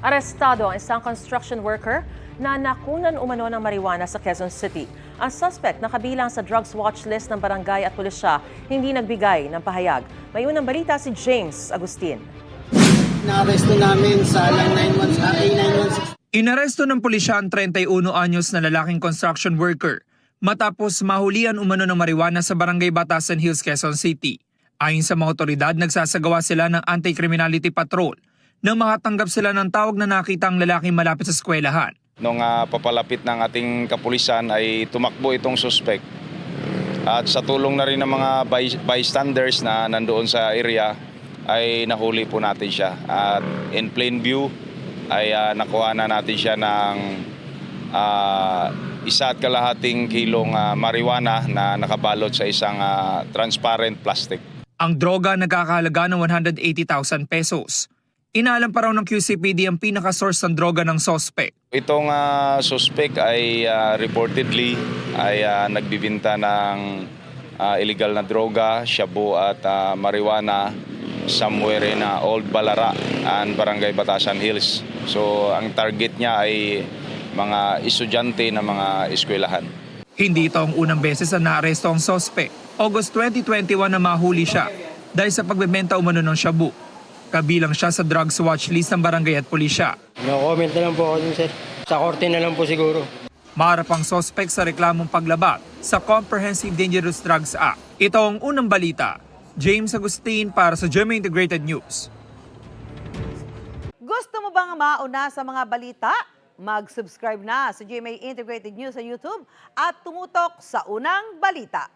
Arestado ang isang construction worker na nakunan umano ng marijuana sa Quezon City. Ang suspect na kabilang sa drugs watch list ng barangay at pulisya hindi nagbigay ng pahayag. May unang balita si James Agustin. Na-aresto namin sa A916. Inaresto ng pulisya ang 31 anyos na lalaking construction worker matapos mahulian umano ng marijuana sa barangay Batasan Hills, Quezon City. Ayon sa mga otoridad, nagsasagawa sila ng anti-criminality patrol nang makatanggap sila ng tawag na nakita ang lalaking malapit sa eskwelahan. Nung papalapit ng ating kapulisan ay tumakbo itong suspect. At sa tulong na rin ng mga bystanders na nandoon sa area ay nahuli po natin siya. At in plain view ay nakuha na natin siya ng 1.5 kilong marijuana na nakabalot sa isang transparent plastic. Ang droga nagkakahalaga ng 180,000 pesos. Inaalam pa raw ng QCPD ang pinaka-source ng droga ng suspect. Itong suspect ay reportedly ay nagbibinta ng illegal na droga, shabu at marijuana somewhere in Old Balara and Barangay Batasan Hills. So ang target niya ay mga estudyante na mga eskwelahan. Hindi ito ang unang beses na naaresto ang suspect. August 2021 na mahuli siya dahil sa pagbebenta umano ng shabu. Kabilang siya sa drugs watch list ng barangay at pulisya. No comment na lang po ako dun, sir. Sa korte na lang po siguro. Maharap ang suspect sa reklamong paglabat sa Comprehensive Dangerous Drugs Act. Ito ang unang balita. James Agustin para sa GMA Integrated News. Gusto mo bang mauna sa mga balita? Mag-subscribe na sa GMA Integrated News sa YouTube at tumutok sa unang balita.